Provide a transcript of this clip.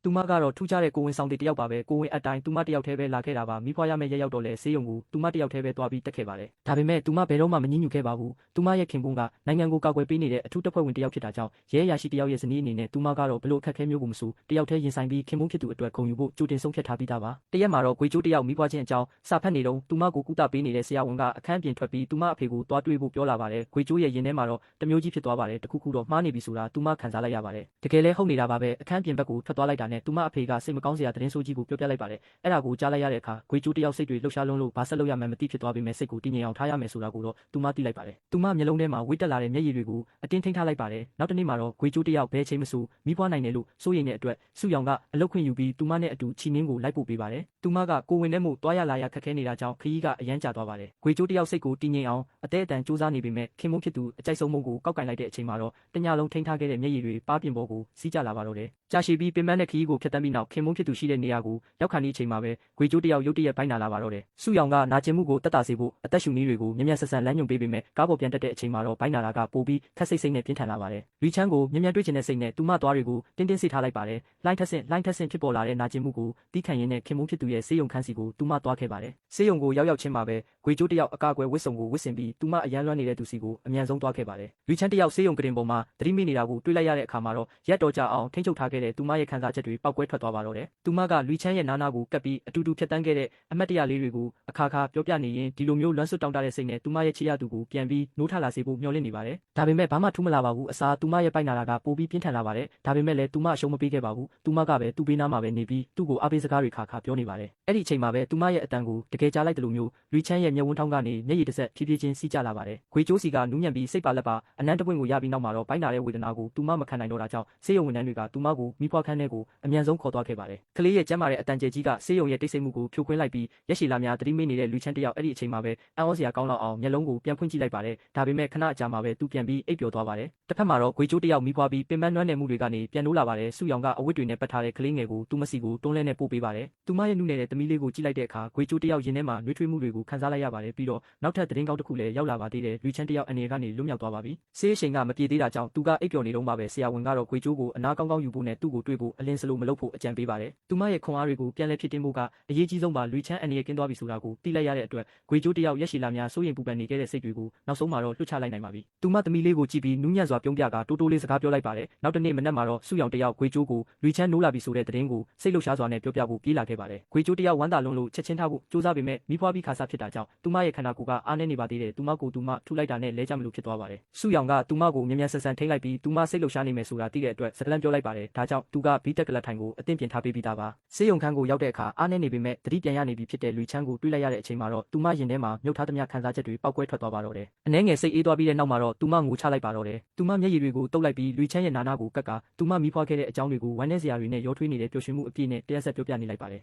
သူမကတော့ထူးခြားတဲ့ကိုဝင်ဆောင်တဲ့တယောက်ပါပဲကိုဝင်အတိုင်းသူမတယောက်တည်းပဲလာခဲ့တာပါမိဖွားရမယ့်ရက်ရောက်တော့လဲဆေးရုံကိုသူမတယောက်တည်းပဲသွားပြီးတက်ခဲ့ပါတယ်ဒါပေမဲ့သူမဘယ်တော့မှမငြင်းညူခဲ့ပါဘူးသူမရဲ့ခင်ပွန်းကနိုင်ငံကိုကာကွယ်ပေးနေတဲ့အထူးတပ်ဖွဲ့ဝင်တယောက်ဖြစ်တာကြောင့်ရဲအရာရှိတယောက်ရဲ့ဇနီးအနေနဲ့သူမကတော့ဘလို့အခက်အခဲမျိုးကိုမဆိုတယောက်တည်းရင်ဆိုင်ပြီးခင်ပွန်းဖြစ်သူအတွက်ဂုဏ်ယူဖို့ကြိုတင်ဆုံးဖြတ်ထားပြီးသားပါတရက်မှာတော့ဂွေကျိုးတယောက်မိဖွားခြင်းအကြောင်းစာဖတ်နေတော့သူမကိုကုသပေးနေတဲ့ဆရာဝန်ကအခန်းပြင်ထွက်ပြီးသူမအဖေကိုသွားတွေ့ဖို့ပြောလာပါတယ်ဂွေကျိုးရဲ့ရင်ထဲမှာတော့တမျိုးကြီးဖြစ်သွားပါတယ်တခုခုတော့မှားနေပြီဆိုတာသူမခံစားလိုက်ရပါတယ်တကယ်လဲဟုတ်နေတာပါပဲအခန်းပြင်ဘက်ကိုထွက်သွားလိုက်တာနဲ့သူမအဖေကစိတ်မကောင်းစရာသတင်းဆိုးကြီးကိုပြောပြလိုက်ပါတယ်အဲ့ဒါကိုကြားလိုက်ရတဲ့အခါဂွေကျိုးတယောက်စိတ်တွေလှုပ်ရှားလွန်းလို့ဘာဆက်လုပ်ရမှန်းမသိဖြစ်သွားပေမဲ့စိတ်ကိုတည်ငြိမ်အောင်ထားရမယ်ဆိုတာကိုတော့သူမသိလိုက်ပါတယ်သူမမျက်လုံးထဲမှာဝိတက်လာတဲ့မျက်ရည်တွေကိုအတင်းထိန်းထားလိုက်ပါတယ်နောက်တစ်နေ့မှာတော့ဂွေကျိုးတယောက်ဘဲချိန်မဆိုမိဖွားနိုင်တယ်လို့စိုးရိမ်တဲ့အတွက်စုယောင်ကအလုတ်ခွင့်ယူပြီးသူမနဲ့အတူချီနင်းကိုလိုက်ပို့ပေးပါတယ်သူမကကိုဝင်ထဲမှုတွားရလာရခက်ခဲနေတာကြောင့်ခရီးကအရမ်းကျသွားပါတယ်ဂွေကျိုးတယောက်စိတ်ကိုတည်ငြိမ်အောင်အသေးအတန်စူးစမ်းနေပေမဲ့ခင်မုန်းဖြစ်သူအကြိုက်ဆုံးမုံကိုကောက်ကင်လိုက်တဲ့အချိန်မှာတော့တညလုံးထိန်းထားခဲ့တဲ့မျက်ရည်တွေပါးပြင်ပေါ်ကိုစီးကျလာပါတော့တယ်ကြာရှည်ပြီးပင်ပန်းတဲ့ခရီးကိုဖျက်ဆီးပြီးနောက်ခင်မုန်းဖြစ်သူရှိတဲ့နေရာကိုရောက်ခါနေအချိန်မှာပဲဂွေကျိုးတယောက်ရုတ်တရက်ပိုင်းနာလာပါတော့တယ်စုယောင်ကနာကျင်မှုကိုတက်တာစေဖို့အသက်ရှူနည်းတွေကိုမြက်မြက်ဆက်ဆက်လမ်းညွှန်ပေးပေမဲ့ကားပေါ်ပြန်တက်တဲ့အချိန်မှာတော့ဘိုင်းနာလာကပိုပြီးခက်စိတ်နဲ့ပြင်းထန်လာပါတယ်လူချမ်းကိုမြက်မြက်တွေ့ချင်တဲ့စိတ်နဲ့သူမသွားတွေကိုတင်းတင်းစိတ်ထားလိုက်ပါတယ်လိုင်းထက်ဆင့်ဖြစ်ပေါ်လာတဲ့နာကျင်မှုကိုတီးခံရင်းနဲ့ခင်မုန်းဖြစ်သူရဲ့ဆေးရုံခန်းစီကိုသူမသွားခဲ့ပါတယ်ဆေးရုံကိုရောက်ချင်းမှာပဲဂွေကျိုးတယောက်အကာအကွယ်ဝစ်စုံကိုဝစ်ဆင်ပြီးသူမအရန်လွှမ်းနေတဲ့သူစီကိုအမြန်ဆုံးသွားခဲ့ပါတယ်လူချမ်းတယောက်ဆေးရုံကတင်ပေါ်မှာသတိမိနေတာကိုတွေးလိုက်ရတဲ့အခါမှာတော့ရက်တော်ကြအောင်ထိန်းချုပ်ထားခဲ့တဲ့သူမရဲ့ခံစားချက်တွေပောက်ကွဲထွက်သွားပါတော့တယ်သူမကလူချမ်းရဲ့နားနာကိုကပ်ပြီးအတူတူဖြတ်တန်းခဲ့တဲ့အမတ်တရလေးတွေကိုအခါခါပြောပြနေရင်ဒီလိုမျိုးလွမ်းဆွတ်တောင်းတတဲ့စိတ်နဲ့သူမရဲ့ချစ်ရသူကိုပြန်ပြီးနိုးထလာစေဖို့မျှော်လင့်နေပါတယ်ဒါပေမဲ့ဘာမှထူးမလာပါဘူးအစားသူမရဲ့ပိုက်နာတာကပိုပြီးပြင်းထန်လာပါတယ်ဒါပေမဲ့လည်းသူမအရှုံးမပေးခဲ့ပါဘူးသူမကပဲသူ့ဘေးနားမှာပဲနေပြီးသူ့ကိုအားပေးစကားတွေခါပြောနေပါတယ်အဲ့ဒီအချိန်မှာပဲသူမရဲ့အတန်ကိုတကယ်ကြားလိုက်တယ်လို့မျိုးလူချမ်းရဲ့မျက်ဝန်းထောင်းကနေမျက်ရည်တစ်စက်ဖြည်းဖြည်းချင်းစီးကျလာပါတယ်ဂွေကျိုးစီကနူးညံ့ပြီးစိတ်ပါလက်ပါအနမ်းတပွင့်ကိုရပြီးနောက်မှာတော့ပိုက်နာတဲ့ဝေဒနာကိုသူမမခံနိုင်တော့တာကြောင့်ဆေးရုံဝန်ထမ်းတွေကသူမကိုမိဖွားခန်းထဲကိုအမြန်ဆုံးခေါ်သွားခဲ့ပါတယ်ကလေးရဲ့ကျန်းမာတဲ့အတန်ကျဲကြီးကဆေးရုံရဲ့တိတ်ဆိတ်မှုကိုဖြိုခွင်းလိုက်ပြီးရက်ရှည်လာများတတိမိနေတဲ့လူချမ်းတယောက်အဲ့ဒီအချိန်မှာပဲအံ့ဩစရာကောင်းလောက်အောင်မျက်လုံးကိုပြန်ဖွင့်ကြည့်လိုက်ပါတယ်ဒါပေမဲ့ခဏအကြာမှာပဲသူပြန်ပြီးအိပ်ပျော်သွားပါတယ်တစ်ဖက်မှာတော့ဂွေကျိုးတယောက်မိဖွားပြီးပင်ပန်းနွမ်းနယ်မှုတွေကနေပြန်နိုးလာပါတယ်စုယောင်ကအဝတ်တွေနဲ့ပတ်ထားတဲ့ကလေးငယ်ကိုသူမစီကိုတွန်းလဲနဲ့ပို့ပေးပါတယ်သူမရဲ့နုနယ်တဲ့သမီးလေးကိုကြည့်လိုက်တဲ့အခါဂွေကျိုးတယောက်ရင်ထဲမှာနှွေးထွေးမှုတွေကိုခံစားလိုက်ရပါတယ်ပြီးတော့နောက်ထပ်သတင်းကောင်းတစ်ခုလည်းရောက်လာပါသေးတယ်လူချမ်းတယောက်အနေကနေလွတ်မြောက်သွားပါပြီဆေးအချိန်ကမပြေသေးတာကြောင့်သူကအိပ်ပျော်နေတော့မှပဲဆရာဝန်ကတော့ဂွေကျိုးကိုအနားကောင်းယူဖို့နဲ့သူ့ကိုတွေ့ဖို့အလင်းစလိုမလုပ်ဖို့အကြံပေးပါတယ်သူမရဲ့ခွန်အားတွေကိုပြန်လဲဖြစ်တင်ဖို့ကအရေးကြီးဆုံးပါလူချမ်းအနေနဲ့ကင်းသွားပြီဆိုတာကိုသိလိုက်ရတဲ့အတွက်ဂွေကျိုးတယောက်ရက်ရှည်လာများစိုးရိမ်ပူပန်နေခဲ့တဲ့စိတ်တွေကိုနောက်ဆုံးမှာတော့လွှတ်ချလိုက်နိုင်ပါပြီသူမသမီးလေးကိုကြည့်ပြီးနူးညံ့စွာပြုံးပြကတိုးလေးစကားပြောလိုက်ပါတယ်နောက်တစ်နေ့မနက်မှာတော့စုယောင်တယောက်ဂွေကျိုးကိုလူချမ်းနိုးလာပြီဆိုတဲ့သတင်းကိုစိတ်လှုပ်ရှားစွာနဲ့ပြောပြဖို့ပြေးလာခဲ့ပါတယ်ဂွေကျိုးတယောက်ဝမ်းသာလွန်းလို့ချက်ချင်းထားဖို့စူးစမ်းပေမဲ့မိဖွားပြီးခါစားဖြစ်တာကြောင့်သူမရဲ့ခန္ဓာကိုယ်ကအားနည်းနေပါသေးတယ်သူမကိုသူမထူလိုက်တာနဲ့လဲကြမလို့ဖြစ်သွားပါတယ်စုယောင်ကသူမကိုမြန်ဆန်ထိန်းလိုက်ပြီးသူမစိတ်လှုပ်ရှားနေမယ်ဆိုတာသိတဲ့အတွက်စကလန်းပြောလိုက်ပါတယ်ဒါကြောင့်သူကဘီတက်ကလတ်ထိုင်ကိုအသင့်ပြင်ထားပေးပြီးသားပါဆေးရုံခန်းကိုရောက်တဲ့အခါအားနည်းနေပေမဲ့သတိပြန်ရနေပြီဖြစ်တဲ့လူချမ်းကိုတွေးလိုက်ရတဲ့အချိန်မှာတော့သူမရင်ထဲမှာမြုပ်ထားသမျှခံစားချက်တွေပောက်ကွဲထွက်သွားပါတော့တယ်အနှဲငယ်စိတ်အေးသွားပြီးတဲ့နောက်မှာတော့သူမငိုချလိုက်ပါတော့တယ်သူမမျက်ရည်တွေကိုတုပ်လိုက်ပြီးလူချမ်းရဲ့နာနာကိုကပ်ကသူမမိဖွားခဲ့တဲ့အကြောင်းတွေကိုဝမ်းနည်းစရာတွေနဲ့ရောထွေးနေတဲ့ပျော်ရွှင်မှုအပြည့်နဲ့တရက်ဆက်ပြောပြနေလိုက်ပါတယ်